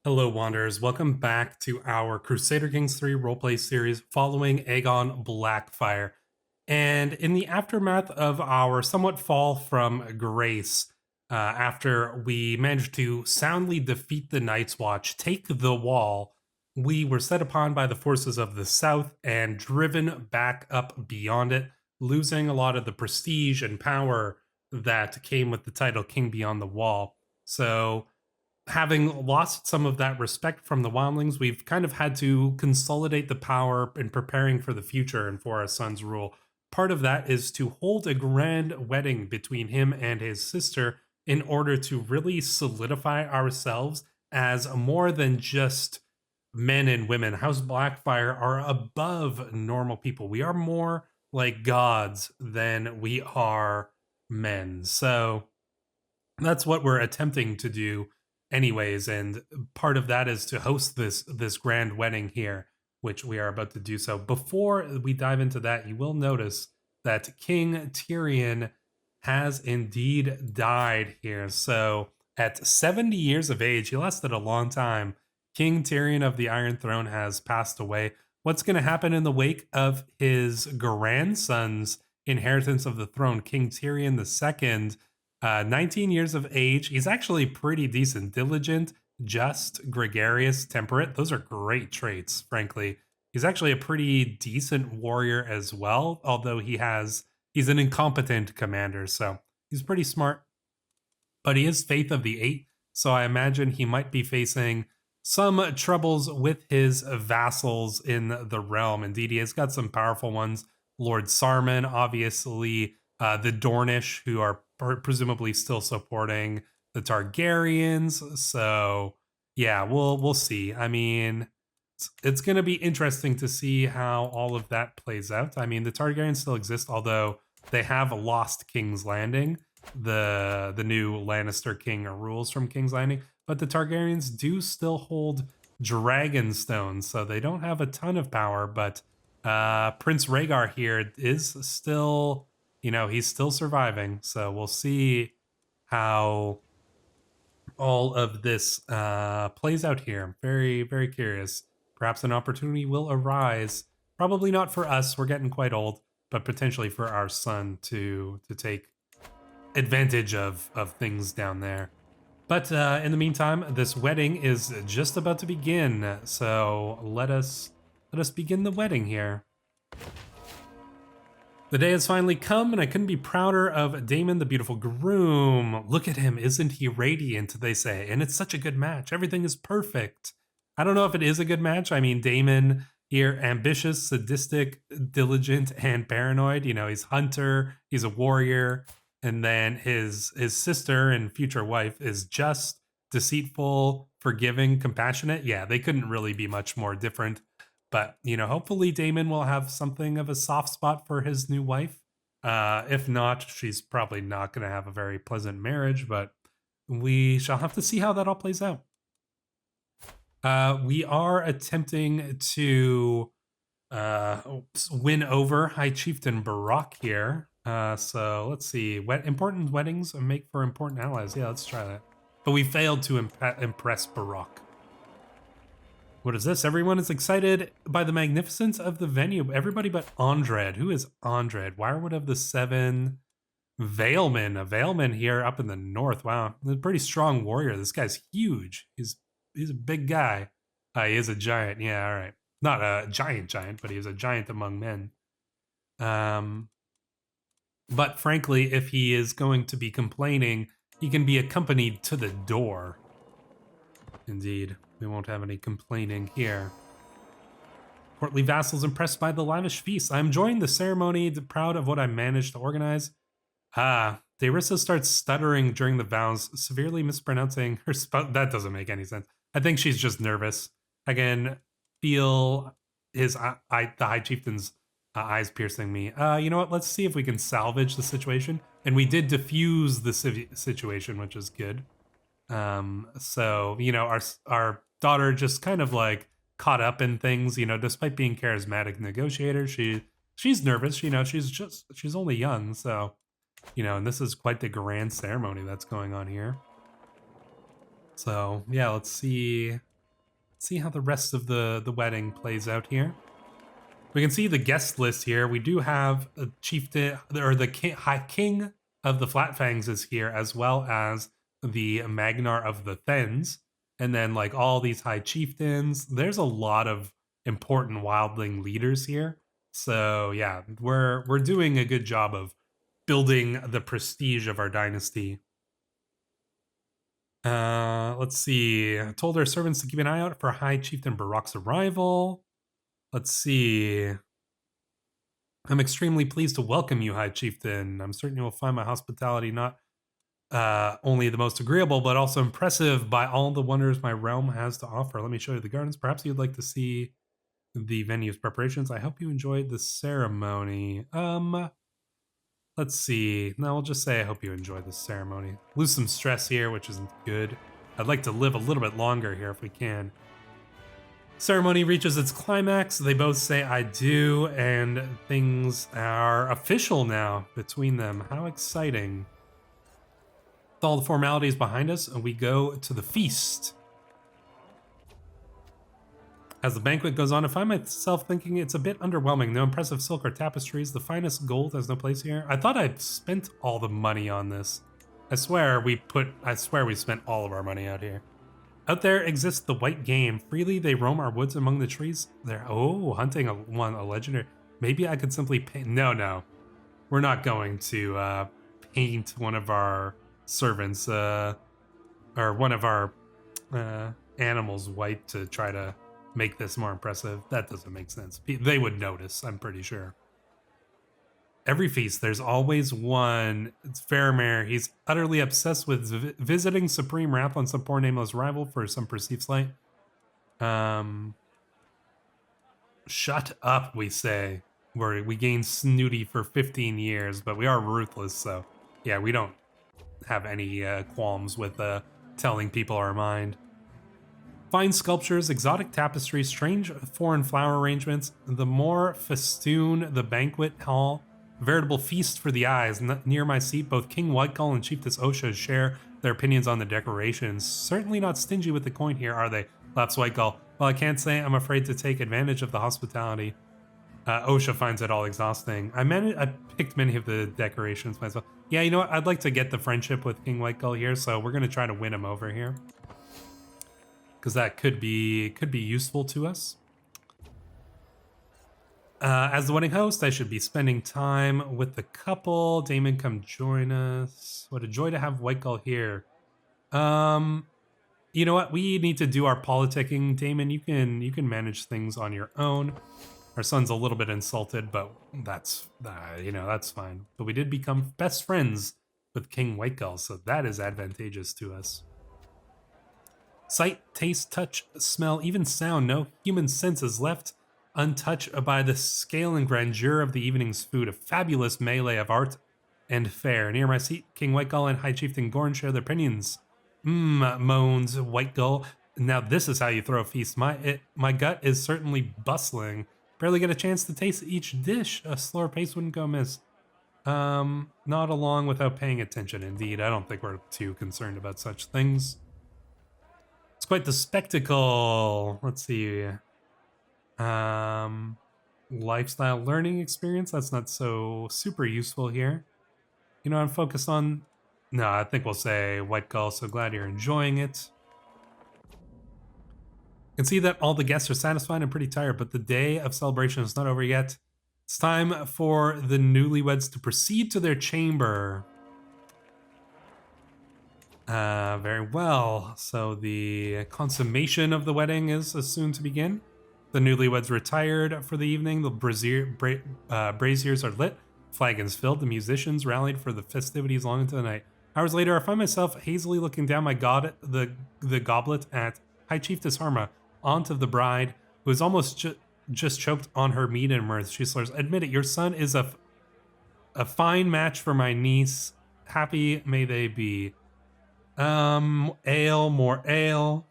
Hello, Wanderers. Welcome back to our Crusader Kings 3 roleplay series following Aegon Blackfyre. And in the aftermath of our somewhat fall from grace, after we managed to soundly defeat the Night's Watch, take the wall, we were set upon by the forces of the south and driven back up beyond it, losing a lot of the prestige and power that came with the title King Beyond the Wall. So, having lost some of that respect from the wildlings, we've kind of had to consolidate the power in preparing for the future and for our son's rule. Part of that is to hold a grand wedding between him and his sister in order to really solidify ourselves as more than just men and women. House Blackfyre are above normal people. We are more like gods than we are men. So that's what we're attempting to do anyways, and part of that is to host this grand wedding here, which we are about to do. So before we dive into that, you will notice that King Tyrion has indeed died here. So at 70 years of age, he lasted a long time. King Tyrion of the Iron Throne has passed away. What's going to happen in the wake of his grandson's inheritance of the throne, King Tyrion II? 19 years of age. He's actually pretty decent. Diligent, just, gregarious, temperate. Those are great traits, frankly. He's actually a pretty decent warrior as well, although he's an incompetent commander, so he's pretty smart. But he is Faith of the Eight, so I imagine he might be facing some troubles with his vassals in the realm. Indeed, he has got some powerful ones. Lord Sarmon, obviously, the Dornish, who are presumably still supporting the Targaryens. So yeah, we'll see. I mean, it's going to be interesting to see how all of that plays out. I mean, the Targaryens still exist, although they have lost King's Landing. The new Lannister king rules from King's Landing, but the Targaryens do still hold Dragonstone, so they don't have a ton of power. But Prince Rhaegar here is still, he's still surviving. So we'll see how all of this plays out here. I'm very, very curious. Perhaps an opportunity will arise. Probably not for us. We're getting quite old, but potentially for our son to take advantage of things down there. But in the meantime, this wedding is just about to begin. So let us begin the wedding here. The day has finally come, and I couldn't be prouder of Daemon, the beautiful groom. Look at him, isn't he radiant, they say. And it's such a good match. Everything is perfect. I don't know if it is a good match. I mean, Daemon here, ambitious, sadistic, diligent, and paranoid. He's hunter, he's a warrior. And then his sister and future wife is just, deceitful, forgiving, compassionate. Yeah, they couldn't really be much more different. But, hopefully Daemon will have something of a soft spot for his new wife. If not, she's probably not going to have a very pleasant marriage, but we shall have to see how that all plays out. We are attempting to win over High Chieftain Barak here. So let's see. Important weddings make for important allies. Yeah, let's try that. But we failed to impress Barak. What is this? Everyone is excited by the magnificence of the venue. Everybody but Andred. Who is Andred? Wirewood of the Seven. Valeman. A Valeman here up in the north. Wow. He's a pretty strong warrior. This guy's huge. He's a big guy. He is a giant. Yeah, all right. Not a giant, but he is a giant among men. But frankly, if he is going to be complaining, he can be accompanied to the door. Indeed. We won't have any complaining here. Courtly vassals impressed by the lavish feast. I'm enjoying the ceremony, proud of what I managed to organize. Daerissa starts stuttering during the vows, severely mispronouncing her spouse. That doesn't make any sense. I think she's just nervous. I can feel the High Chieftain's eyes piercing me. You know what? Let's see if we can salvage the situation. And we did diffuse the situation, which is good. So, our daughter just kind of like caught up in things, despite being charismatic negotiator, she's nervous, she's only young. So, and this is quite the grand ceremony that's going on here. So yeah, let's see Let's see how the rest of the wedding plays out here. We can see the guest list here. We do have a chieftain, or the high king of the Flatfangs is here, as well as the Magnar of the Thens, and then like all these high chieftains. There's a lot of important wildling leaders here. So yeah, we're doing a good job of building the prestige of our dynasty. Let's see. I told our servants to keep an eye out for High Chieftain Barak's arrival. Let's see. I'm extremely pleased to welcome you, High Chieftain. I'm certain you will find my hospitality not only the most agreeable, but also impressive by all the wonders my realm has to offer. Let me show you the gardens. Perhaps you'd like to see the venue's preparations. I hope you enjoyed the ceremony. Let's see. No, I'll just say I hope you enjoyed the ceremony. Lose some stress here, which isn't good. I'd like to live a little bit longer here if we can. Ceremony reaches its climax. They both say I do, and things are official now between them. How exciting. With all the formalities behind us, we go to the feast. As the banquet goes on, I find myself thinking it's a bit underwhelming. No impressive silk or tapestries. The finest gold has no place here. I thought I'd spent all the money on this. I swear we spent all of our money out here. Out there exists the white game. Freely they roam our woods among the trees. They're hunting a legendary. Maybe I could simply paint. No. We're not going to paint one of our servants or one of our animals white to try to make this more impressive. That doesn't make sense. They would notice, I'm pretty sure. Every feast, there's always one. It's Faramir. He's utterly obsessed with visiting supreme wrath on some poor nameless rival for some perceived slight. Shut up, we say. We gain snooty for 15 years, but we are ruthless, so yeah, we don't have any qualms with telling people our mind. Fine sculptures, exotic tapestries, strange foreign flower arrangements. The more festoon the banquet hall, veritable feast for the eyes. Near my seat, both King Whitegull and Chiefess Osha share their opinions on the decorations. Certainly not stingy with the coin here, are they? Laughs Whitegull. Well, I can't say I'm afraid to take advantage of the hospitality. Osha finds it all exhausting. I picked many of the decorations myself. Yeah, you know what? I'd like to get the friendship with King Whitegull here, so we're gonna try to win him over here, because that could be useful to us. As the wedding host, I should be spending time with the couple. Damon, come join us. What a joy to have Whitegull here. You know what? We need to do our politicking. Damon, you can manage things on your own. Our son's a little bit insulted, but that's that's fine. But we did become best friends with King Whitegull, so that is advantageous to us. Sight, taste, touch, smell, even sound. No human sense is left untouched by the scale and grandeur of the evening's food. A fabulous melee of art and fare. Near my seat, King Whitegull and High Chieftain Gorn share their opinions. Moans Whitegull. Now this is how you throw a feast. My gut is certainly bustling. Barely get a chance to taste each dish. A slower pace wouldn't go amiss. Not along without paying attention. Indeed, I don't think we're too concerned about such things. It's quite the spectacle. Let's see. Lifestyle learning experience. That's not so super useful here. You know, I'm focused on. No, I think we'll say Whitegull. So glad you're enjoying it. You can see that all the guests are satisfied and pretty tired, but the day of celebration is not over yet. It's time for the newlyweds to proceed to their chamber. Very well. So the consummation of the wedding is soon to begin. The newlyweds retired for the evening. The braziers are lit. Flagons filled. The musicians rallied for the festivities long into the night. Hours later, I find myself hazily looking down the goblet at High Chiefess Harma, aunt of the bride, who is almost just choked on her mead and mirth. She slurs, "Admit it, your son is a fine match for my niece. Happy may they be." Ale, more ale.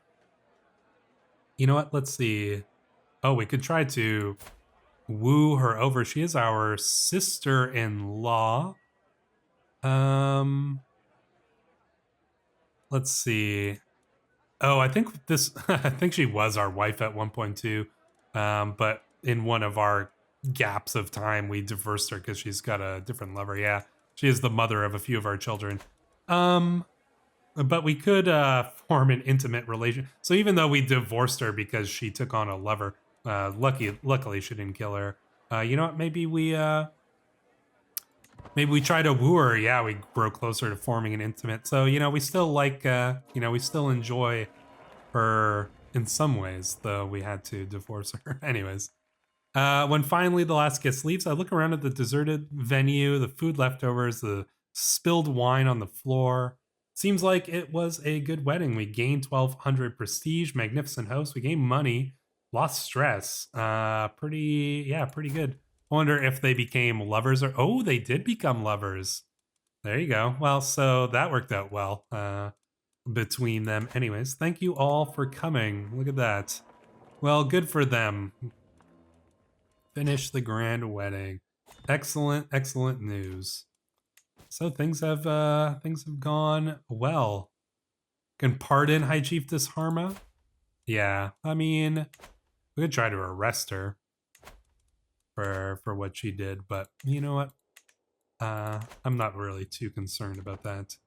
You know what? Let's see. Oh, we could try to woo her over. She is our sister-in-law. Let's see. Oh, I think this, I think she was our wife at 1.2. But in one of our gaps of time, we divorced her because she's got a different lover. Yeah, she is the mother of a few of our children. Um, but we could form an intimate relation. So even though we divorced her because she took on a lover, luckily she didn't kill her. You know what? Maybe we try to woo her. Yeah, we grow closer to forming an intimate. So we still like we still enjoy her in some ways, though we had to divorce her. Anyways, when finally the last guest leaves, I look around at the deserted venue, the food leftovers, the spilled wine on the floor. Seems like it was a good wedding. We gained 1,200 prestige, magnificent host. We gained money, lost stress. Pretty good. I wonder if they became lovers or, oh, they did become lovers. There you go. Well, so that worked out well between them. Anyways, thank you all for coming. Look at that. Well, good for them. Finish the grand wedding. Excellent news. So things have gone well. Can pardon High Chiefess Harma? Yeah, I mean, we could try to arrest her for what she did, but you know what? I'm not really too concerned about that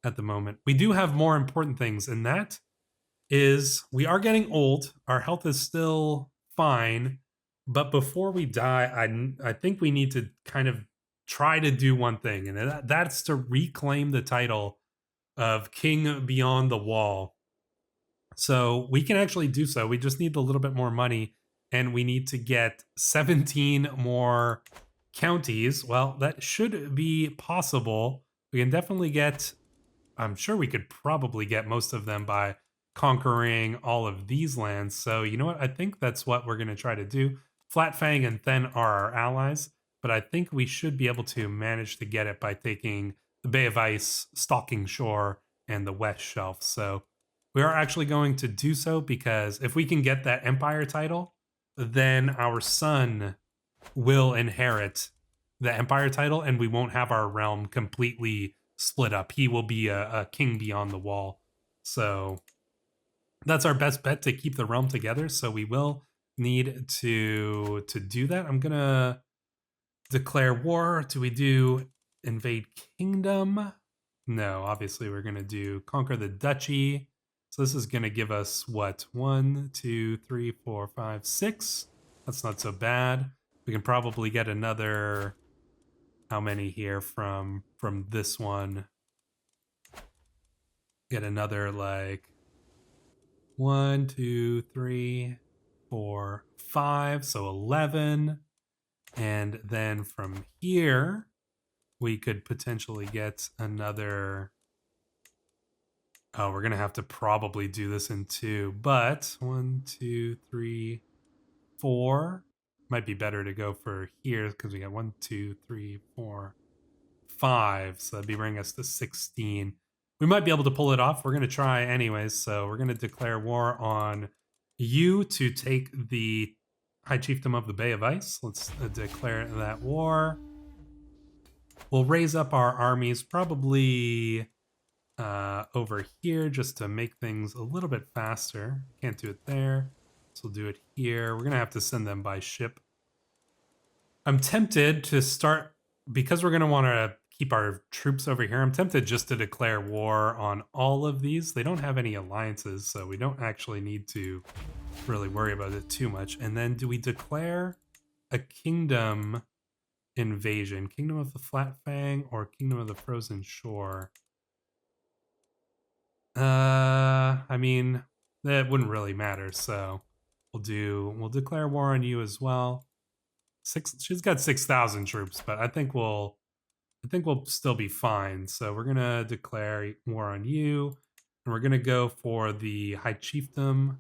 at the moment. We do have more important things, and that is we are getting old. Our health is still fine, but before we die, I think we need to kind of try to do one thing, and that's to reclaim the title of King Beyond the Wall. So we can actually do so. We just need a little bit more money, and we need to get 17 more counties. Well, that should be possible. We can definitely get, I'm sure we could probably get most of them by conquering all of these lands. So you know what? I think that's what we're going to try to do. Flatfang and Then are our allies, but I think we should be able to manage to get it by taking the Bay of Ice, Stalking Shore, and the West Shelf. So we are actually going to do so because if we can get that Empire title, then our son will inherit the Empire title and we won't have our realm completely split up. He will be a king beyond the wall. So that's our best bet to keep the realm together. So we will need to do that. I'm gonna declare war. Do we do invade kingdom? No, obviously we're gonna do conquer the duchy. So this is gonna give us what? 1, 2, 3, 4, 5, 6. That's not so bad. We can probably get another, how many here from this one? Get another like 1, 2, 3, 4, 5, so 11. And then from here, we could potentially get another. Oh, we're going to have to probably do this in 2, but 1, 2, 3, 4. Might be better to go for here because we got 1, 2, 3, 4, 5. So that'd be bringing us to 16. We might be able to pull it off. We're going to try anyways. So we're going to declare war on you to take the High Chiefdom of the Bay of Ice. Let's declare that war. We'll raise up our armies probably over here just to make things a little bit faster. Can't do it there. So we'll do it here. We're going to have to send them by ship. I'm tempted to start, because we're going to want to keep our troops over here, I'm tempted just to declare war on all of these. They don't have any alliances, so we don't actually need to really worry about it too much. And then do we declare a kingdom invasion? Kingdom of the Flatfang or Kingdom of the Frozen Shore? I mean, that wouldn't really matter, so we'll declare war on you as well. She's got 6,000 troops, but I think we'll still be fine. So we're gonna declare war on you, and we're gonna go for the High Chiefdom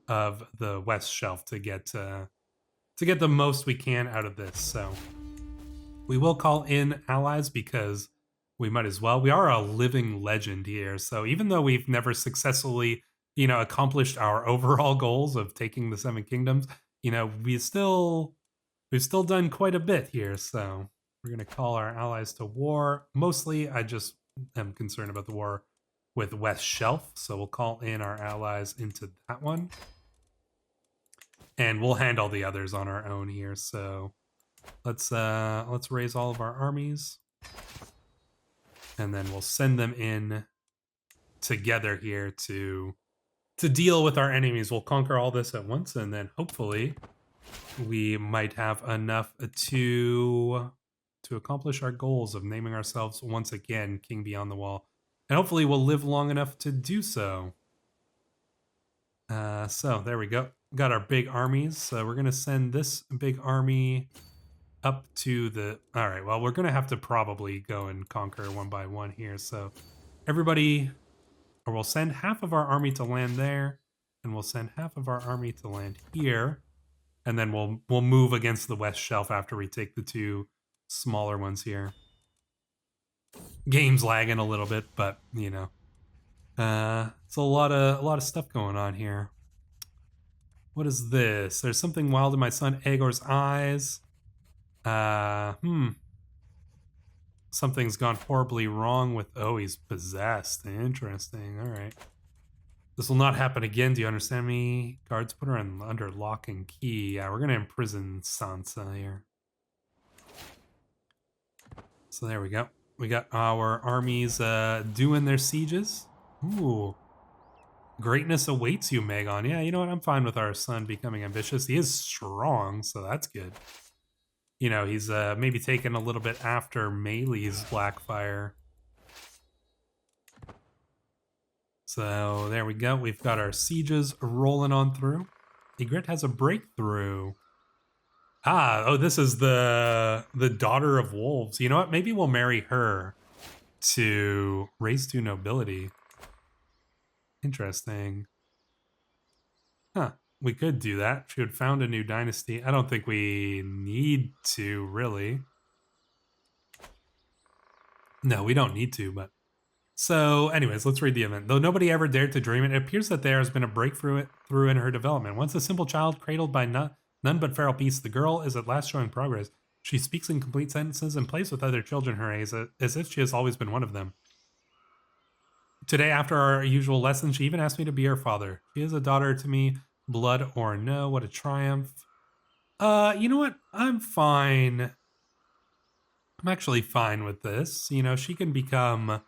of the West Shelf to get the most we can out of this. So we will call in allies because we might as well. We are a living legend here. So even though we've never successfully, accomplished our overall goals of taking the Seven Kingdoms, we've still done quite a bit here. So we're going to call our allies to war. Mostly, I just am concerned about the war with West Shelf. So we'll call in our allies into that one. And we'll handle the others on our own here. So let's raise all of our armies. And then we'll send them in together here to deal with our enemies. We'll conquer all this at once, and then hopefully we might have enough to accomplish our goals of naming ourselves once again King Beyond the Wall. And hopefully we'll live long enough to do so. So there we go. Got our big armies. So we're going to send this big army up to the... All right, well, we're going to have to probably go and conquer one by one here. So everybody... Or we'll send half of our army to land there, and we'll send half of our army to land here. And then we'll move against the West Shelf after we take the two smaller ones here. Game's lagging a little bit, but, you know. It's a lot of stuff going on here. What is this? There's something wild in my son Aegor's eyes. Something's gone horribly wrong with... Oh, he's possessed. Interesting. All right. This will not happen again. Do you understand me? Guards, put her under lock and key. Yeah, we're going to imprison Sansa here. So there we go. We got our armies doing their sieges. Ooh. Greatness awaits you, Aegon. Yeah, you know what? I'm fine with our son becoming ambitious. He is strong, so that's good. You know, he's maybe taken a little bit after Melee's Blackfyre. So there we go. We've got our sieges rolling on through. Ygritte has a breakthrough. Oh, this is the daughter of wolves. You know what? Maybe we'll marry her to raise to nobility. Interesting. Huh. We could do that. She had found a new dynasty. I don't think we need to, really. No, we don't need to, but... So, anyways, let's read the event. Though nobody ever dared to dream it, it appears that there has been a breakthrough in her development. Once a simple child cradled by none but feral beasts, the girl is at last showing progress. She speaks in complete sentences and plays with other children her age as if she has always been one of them. Today, after our usual lesson, she even asked me to be her father. She is a daughter to me... Blood or no, what a triumph. You know what? I'm fine. I'm actually fine with this. You know, she can become a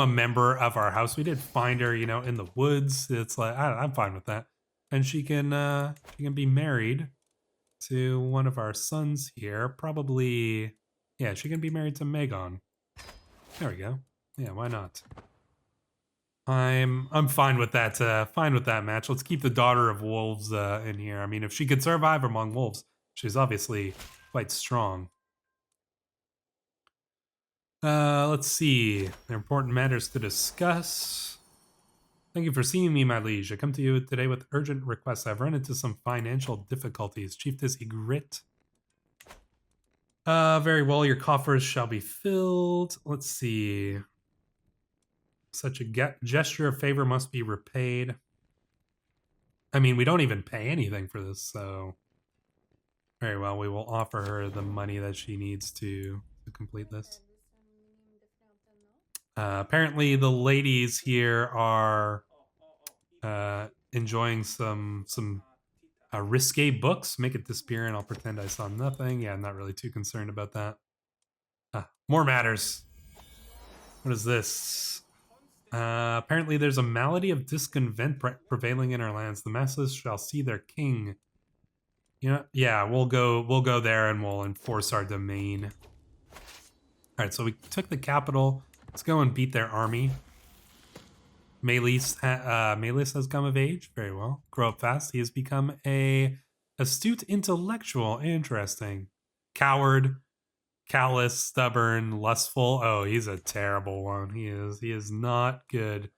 member of our house. We did find her, you know, in the woods. It's like, I'm fine with that. And she can be married to one of our sons here. Probably, yeah, she can be married to Aegon. There we go. Yeah, why not? I'm fine with that. Fine with that match. Let's keep the daughter of wolves in here. I mean, if she could survive among wolves, she's obviously quite strong. Let's see. There are important matters to discuss. Thank you for seeing me, my liege. I come to you today with urgent requests. I've run into some financial difficulties. Chiefess Ygritte. Very well. Your coffers shall be filled. Let's see. Such a gesture of favor must be repaid. I mean, we don't even pay anything for this, so... Very well, we will offer her the money that she needs to complete this. Apparently, the ladies here are enjoying some risque books. Make it disappear and I'll pretend I saw nothing. Yeah, I'm not really too concerned about that. More matters. What is this? Apparently there's a malady of discontent prevailing in our lands. The masses shall see their king. You know, yeah, we'll go there and we'll enforce our domain. All right, so we took the capital. Let's go and beat their army. Melees has come of age. Very well. Grow up fast. He has become a astute intellectual. Interesting. Coward. Callous, stubborn, lustful. Oh, he's a terrible one. He is not good.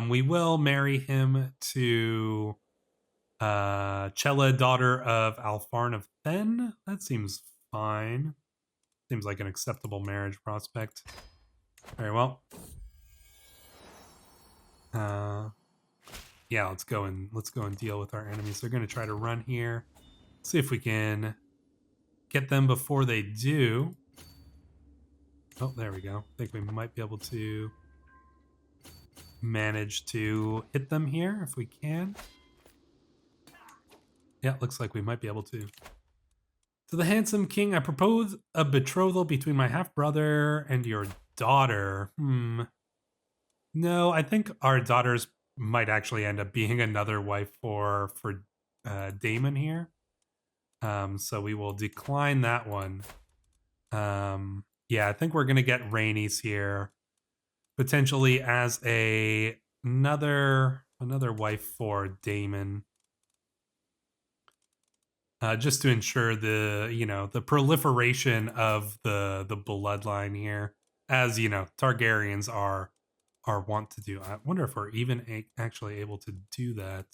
We will marry him to Chella, daughter of Alfarn of Then. That seems fine. Seems like an acceptable marriage prospect. Very well. Yeah, let's go and deal with our enemies. They're going to try to run here. See if we can get them before they do. Oh, there we go. I think we might be able to manage to hit them here if we can. Yeah, looks like we might be able to. To the handsome king, I propose a betrothal between my half-brother and your daughter. No, I think our daughters might actually end up being another wife for Daemon here. So we will decline that one. Yeah, I think we're gonna get Rhaenys here, potentially as another wife for Daemon. Just to ensure the proliferation of the bloodline here, as Targaryens are wont to do. I wonder if we're even actually able to do that.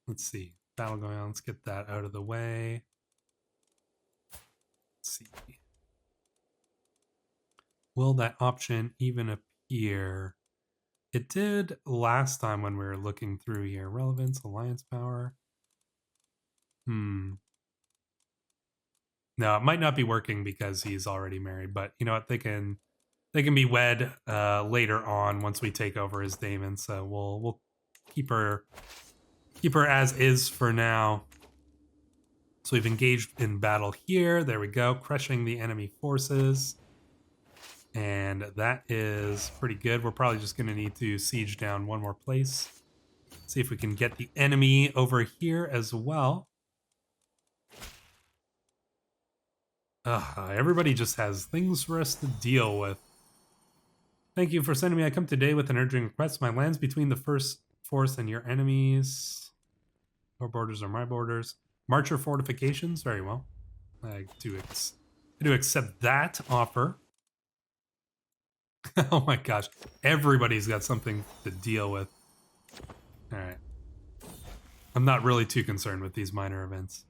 Let's see, battle going on. Let's get that out of the way. Let's see, will that option even appear? It did last time when we were looking through here. Relevance, alliance power. No, it might not be working because he's already married, but you know what? They can be wed later on once we take over as Daemon. So we'll keep her as is for now. So we've engaged in battle here. There we go, crushing the enemy forces. And that is pretty good. We're probably just going to need to siege down one more place. See if we can get the enemy over here as well. Everybody just has things for us to deal with. Thank you for sending me. I come today with an urgent request. My lands between the first force and your enemies. Your borders are my borders. Marcher fortifications. Very well. I do accept that offer. Oh my gosh. Everybody's got something to deal with. Alright. I'm not really too concerned with these minor events.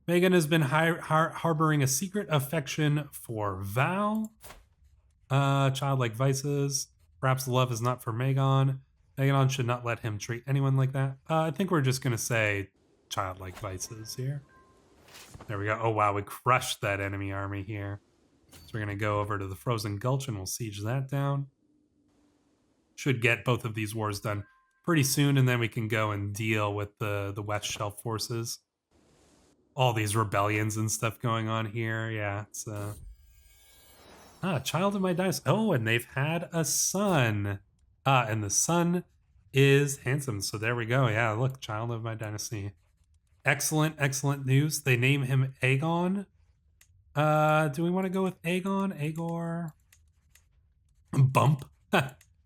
Megan has been harboring a secret affection for Val. Childlike vices. Perhaps the love is not for Megan. Aegon should not let him treat anyone like that. I think we're just going to say childlike vices here. There we go. Oh, wow. We crushed that enemy army here. So we're going to go over to the Frozen Gulch and we'll siege that down. Should get both of these wars done pretty soon, and then we can go and deal with the West Shelf forces. All these rebellions and stuff going on here. Yeah, it's child of my dynasty. Oh, and they've had a son. And the son is handsome. So there we go. Yeah, look, child of my dynasty. Excellent news. They name him Aegon. Do we want to go with Aegon? Aegor? Bump?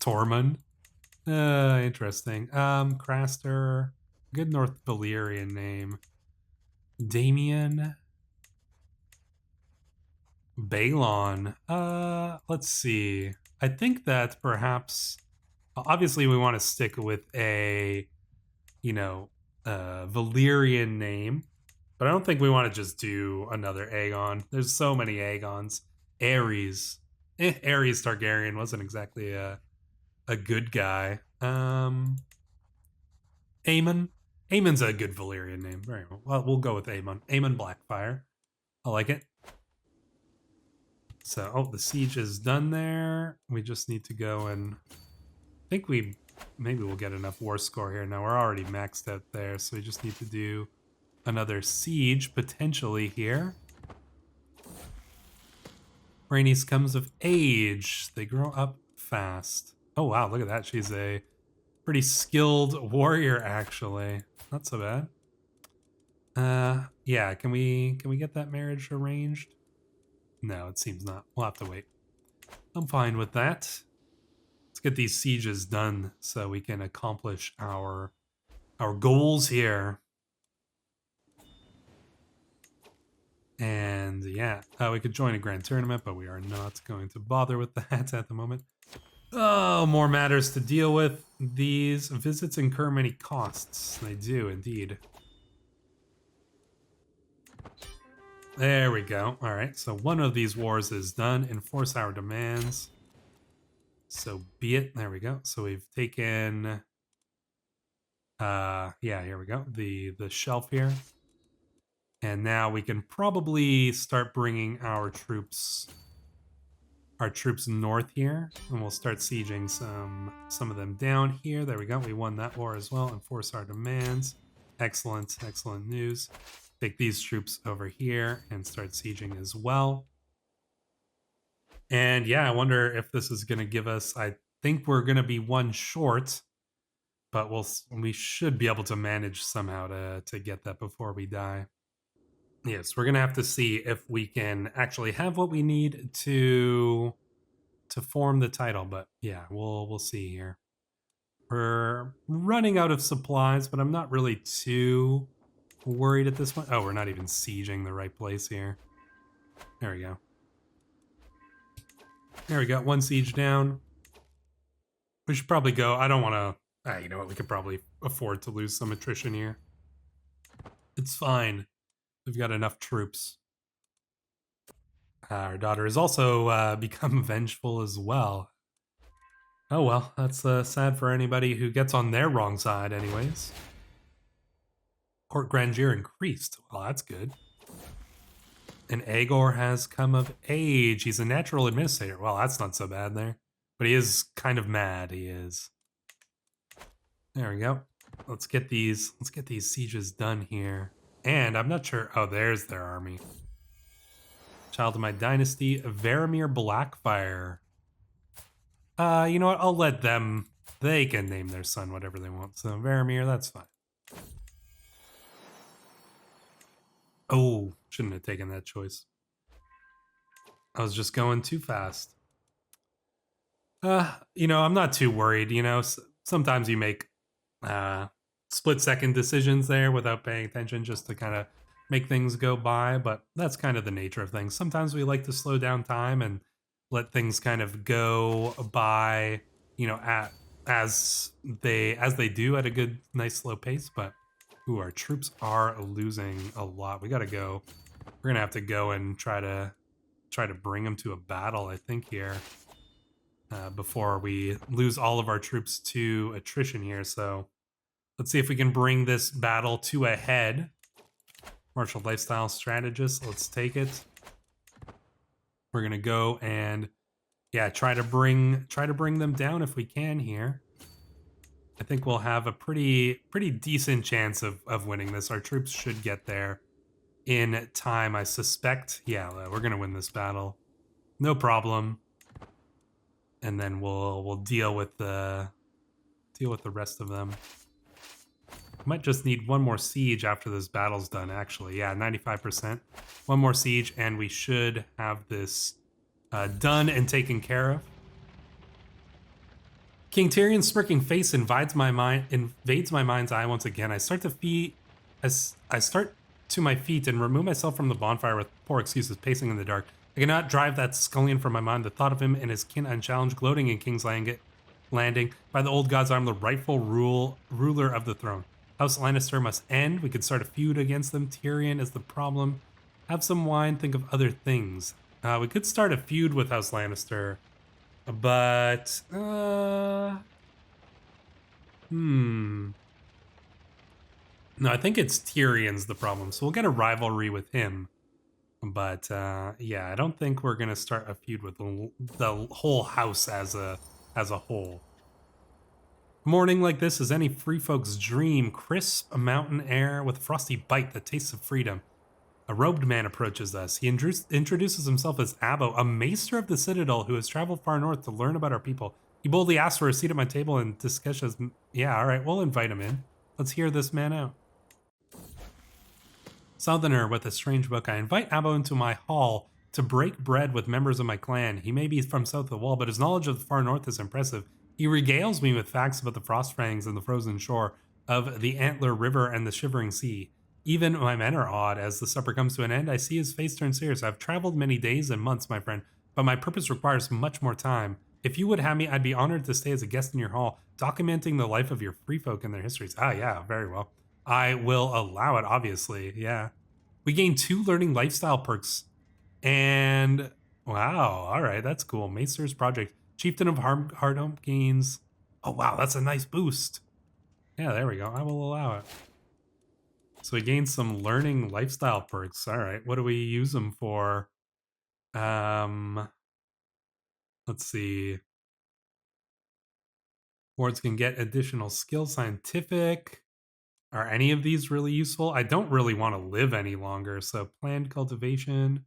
Tormund? Interesting. Craster. Good North Valyrian name. Damien. Balon. Let's see. I think that perhaps, obviously we want to stick with a, Valyrian name, but I don't think we want to just do another Aegon. There's so many Aegons. Aerys. Aerys Targaryen wasn't exactly a good guy. Aemon. Aemon's a good Valyrian name. Very well. Well, we'll go with Aemon. Aegon Blackfyre. I like it. So, the siege is done there. We just need to go and I think maybe we'll get enough war score here. Now we're already maxed out there, so we just need to do another siege potentially here. Rhaenys comes of age. They grow up fast. Oh wow, look at that. She's a pretty skilled warrior actually. Not so bad. Yeah, can we get that marriage arranged? No, it seems not. We'll have to wait. I'm fine with that. Let's get these sieges done so we can accomplish our goals here. And yeah, we could join a grand tournament, but we are not going to bother with that at the moment. Oh, more matters to deal with. These visits incur many costs. They do indeed. There we go. All right, so one of these wars is done. Enforce our demands. So be it. There we go. So we've taken, yeah, here we go. The shelf here. And now we can probably start bringing our troops our troops north here, and we'll start sieging some of them down here. There we go. We won that war as well. Enforce our demands. Excellent, excellent news. Take these troops over here and start sieging as well. And yeah, I wonder if this is going to give us. I think we're going to be one short, but we should be able to manage somehow to get that before we die. Yes, we're gonna have to see if we can actually have what we need to form the title, but yeah, we'll see here. We're running out of supplies, but I'm not really too worried at this point. Oh, we're not even sieging the right place here. There we go. There we go, one siege down. We should probably go. I don't want to. You know what? We could probably afford to lose some attrition here. It's fine. We've got enough troops. Our daughter has also become vengeful as well. Oh well, that's sad for anybody who gets on their wrong side anyways. Court grandeur increased. Well, that's good. And Aegor has come of age. He's a natural administrator. Well, that's not so bad there. But he is kind of mad, he is. There we go. Let's get these sieges done here. And I'm not sure. Oh, there's their army. Child of my dynasty, Varamir Blackfyre. You know what? I'll let them. They can name their son whatever they want. So Varamir, that's fine. Oh, shouldn't have taken that choice. I was just going too fast. You know, I'm not too worried. You know, sometimes you make split-second decisions there without paying attention just to kind of make things go by, but that's kind of the nature of things. Sometimes we like to slow down time and let things kind of go by, you know, as they do at a good, nice, slow pace. But ooh, our troops are losing a lot. We got to go. We're gonna have to go and try to bring them to a battle, I think, here before we lose all of our troops to attrition here. So let's see if we can bring this battle to a head. Martial lifestyle strategist, let's take it. We're gonna go and yeah, try to bring them down if we can here. I think we'll have a pretty decent chance of winning this. Our troops should get there in time, I suspect. Yeah, we're gonna win this battle, no problem. And then we'll deal with the rest of them. Might just need one more siege after this battle's done, actually. Yeah, 95%. One more siege, and we should have this done and taken care of. King Tyrion's smirking face invades my mind's eye once again. I start to my feet and remove myself from the bonfire with poor excuses, pacing in the dark. I cannot drive that scullion from my mind. The thought of him and his kin unchallenged, gloating in King's Landing. By the old gods, I'm the rightful ruler of the throne. House Lannister must end. We could start a feud against them. Tyrion is the problem. Have some wine, think of other things. We could start a feud with House Lannister, but no, I think it's Tyrion's the problem. So we'll get a rivalry with him. But yeah, I don't think we're gonna start a feud with the whole house as a whole. Morning like this is any free folk's dream. Crisp mountain air with a frosty bite that tastes of freedom. A robed man approaches us. He introduces himself as Abbo, a maester of the Citadel who has traveled far north to learn about our people. He boldly asks for a seat at my table and discusses. Yeah, all right, we'll invite him in. Let's hear this man out. Southerner with a strange book. I invite Abbo into my hall to break bread with members of my clan. He may be from south of the wall, but his knowledge of the far north is impressive. He regales me with facts about the Frostfangs and the frozen shore, of the Antler River and the Shivering Sea. Even my men are awed. As the supper comes to an end, I see his face turn serious. I've traveled many days and months, my friend, but my purpose requires much more time. If you would have me, I'd be honored to stay as a guest in your hall, documenting the life of your free folk and their histories. Ah, yeah, very well. I will allow it, obviously, yeah. We gain 2 learning lifestyle perks, and wow, all right, that's cool. Maester's Project. Chieftain of Hardhome gains. Oh, wow, that's a nice boost. Yeah, there we go. I will allow it. So we gained some learning lifestyle perks. All right, what do we use them for? Let's see. Wards can get additional skill. Scientific. Are any of these really useful? I don't really want to live any longer, so planned cultivation.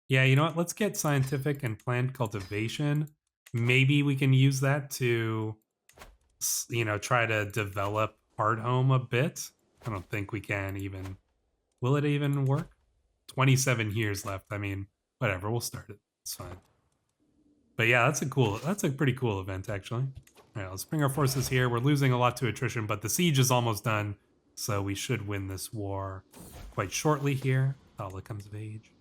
Yeah, you know what? Let's get scientific and planned cultivation. Maybe we can use that to, you know, try to develop Hardhome a bit. I don't think we can even. Will it even work? 27 years left. I mean, whatever. We'll start it. It's fine. But yeah, that's a pretty cool event, actually. All right, let's bring our forces here. We're losing a lot to attrition, but the siege is almost done, so we should win this war quite shortly here. Thala comes of age.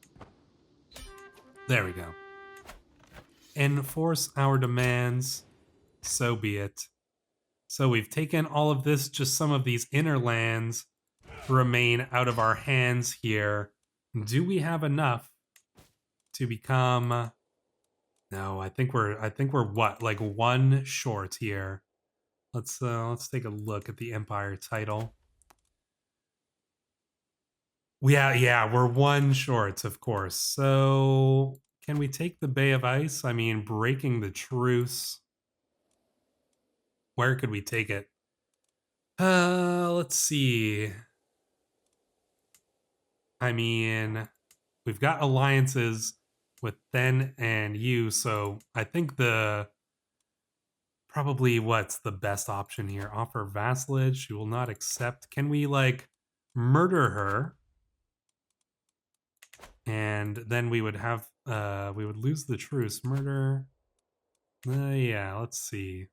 There we go. Enforce our demands. So be it. So we've taken all of this, just some of these inner lands remain out of our hands here. Do we have enough to become... No, I think we're what, like one short here. Let's take a look at the Empire title. Yeah, we're one short, of course. So can we take the Bay of Ice? I mean, breaking the truce. Where could we take it? Let's see. I mean, we've got alliances with Then and you, so I think probably what's the best option here? Offer vassalage. She will not accept. Can we like murder her? And then we would have we would lose the truce. Murder. Yeah, let's see.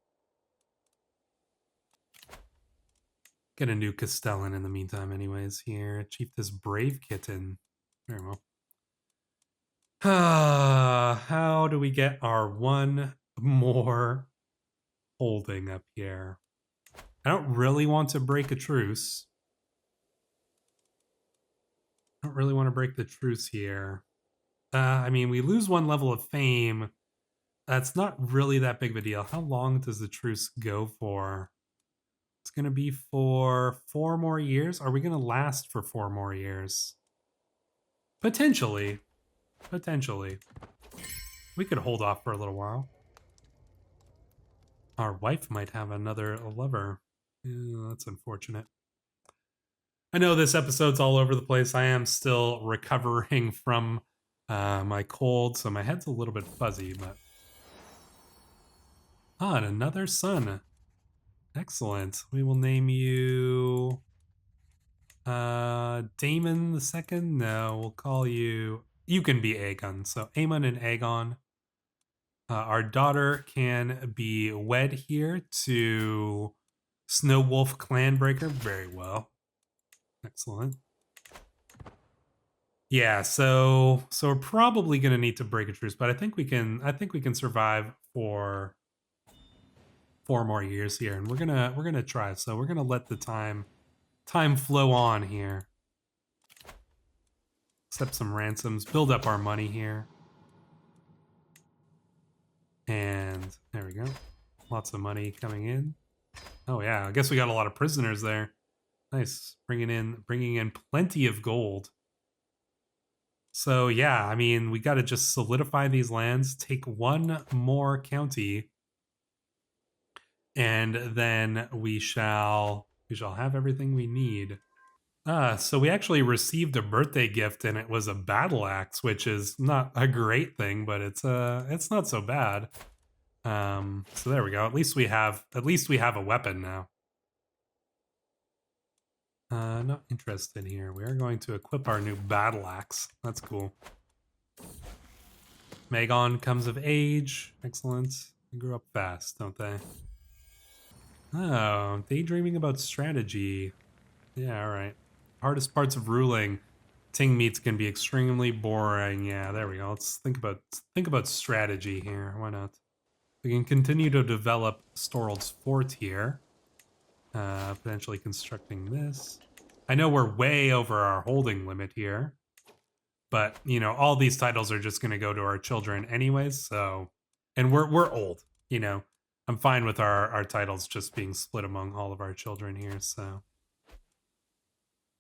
Get a new Castellan in the meantime, anyways. Here, Chief this brave kitten. Very well. How do we get our one more holding up here? I don't really want to break a truce. I don't really want to break the truce here. I mean, we lose one level of fame. That's not really that big of a deal. How long does the truce go for? It's going to be for 4 more years. Are we going to last for 4 more years? Potentially. Potentially. We could hold off for a little while. Our wife might have another lover. Yeah, that's unfortunate. I know this episode's all over the place. I am still recovering from my cold, so my head's a little bit fuzzy, but... and another son. Excellent. We will name you... Damon the second? No, we'll call you... You can be Aegon. So Aemon and Aegon. Our daughter can be wed here to Snowwolf Clanbreaker. Very well. Excellent. Yeah, so we're probably gonna need to break a truce, but I think we can survive for 4 more years here, and we're gonna try. So we're gonna let the time flow on here. Accept some ransoms, build up our money here. And there we go. Lots of money coming in. Oh yeah, I guess we got a lot of prisoners there. Nice, bringing in plenty of gold. So yeah, I mean, we got to just solidify these lands, take one more county, and then we shall have everything we need. So we actually received a birthday gift, and it was a battle axe, which is not a great thing, but it's not so bad. So there we go. At least we have a weapon now. Not interested here. We are going to equip our new battle axe. That's cool. Aegon comes of age. Excellent. They grew up fast, don't they? Oh, daydreaming about strategy. Yeah, all right. Hardest parts of ruling. Ting meets can be extremely boring. Yeah, there we go. Let's think about strategy here. Why not? We can continue to develop Storald's fort here. Potentially constructing this. I know we're way over our holding limit here, but you know, all these titles are just going to go to our children anyways. So, and we're old. You know, I'm fine with our titles just being split among all of our children here. So,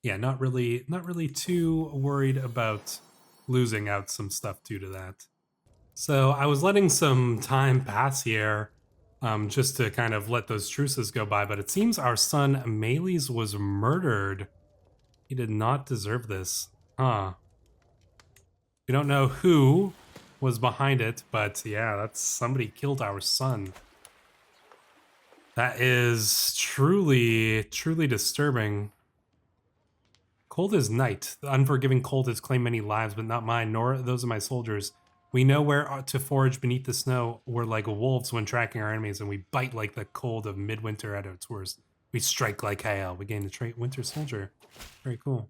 yeah, not really too worried about losing out some stuff due to that. So I was letting some time pass here, just to kind of let those truces go by, but it seems our son Meles was murdered. He did not deserve this. Huh. We don't know who was behind it, but yeah, that's somebody killed our son. That is truly, truly disturbing. Cold as night. The unforgiving cold has claimed many lives, but not mine, nor those of my soldiers. We know where to forage beneath the snow. We're like wolves when tracking our enemies, and we bite like the cold of midwinter at its worst. We strike like hail. We gain the trait Winter Soldier. Very cool.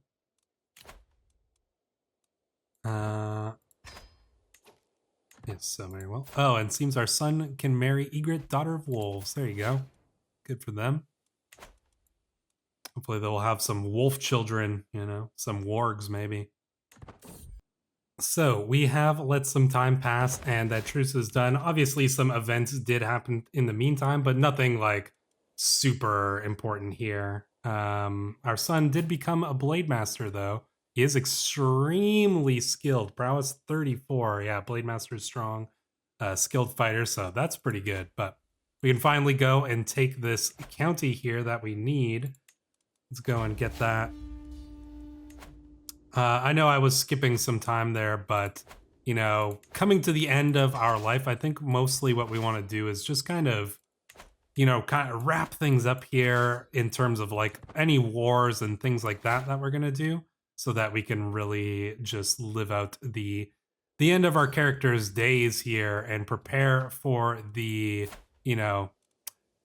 Yes, so very well. Oh, and seems our son can marry Ygritte, daughter of wolves. There you go. Good for them. Hopefully they'll have some wolf children, you know, some wargs maybe. So we have let some time pass and that truce is done. Obviously some events did happen in the meantime, but nothing like super important here. Our son did become a blade master though. He is extremely skilled. Prowess 34. Yeah, blade master is strong. Skilled fighter, so that's pretty good. But we can finally go and take this county here that we need. Let's go and get that. I know I was skipping some time there, but, you know, coming to the end of our life, I think mostly what we want to do is just kind of, you know, kind of wrap things up here in terms of like any wars and things like that that we're going to do so that we can really just live out the end of our character's days here and prepare for the, you know,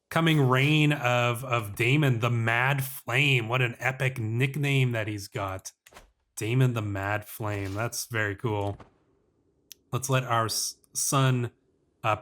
coming reign of Daemon the Mad Flame. What an epic nickname that he's got. Daemon the Mad Flame. That's very cool. Let's let our son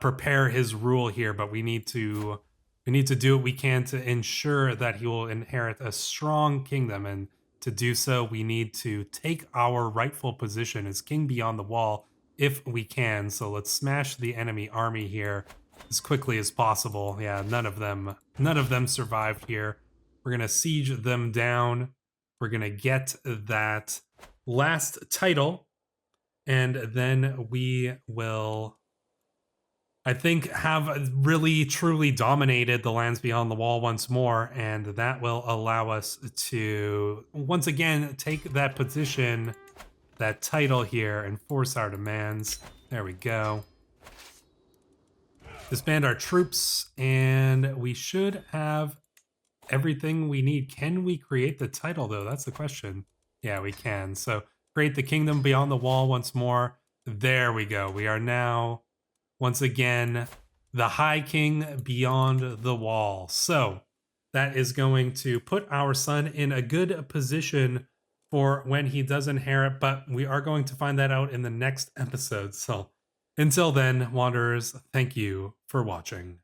prepare his rule here, but we need to do what we can to ensure that he will inherit a strong kingdom, and to do so we need to take our rightful position as king beyond the wall if we can. So let's smash the enemy army here as quickly as possible. Yeah, none of them survived here. We're gonna siege them down. We're gonna get that last title, and then we will, I think, have really truly dominated the lands beyond the wall once more, and that will allow us to once again take that position, that title here, and force our demands. There we go. Disband our troops, and we should have everything we need. Can we create the title, though? That's the question. Yeah, we can. So create the kingdom beyond the wall once more. There we go. We are now, once again, the High King beyond the wall. So that is going to put our son in a good position for when he does inherit, but we are going to find that out in the next episode. So until then, Wanderers, thank you for watching.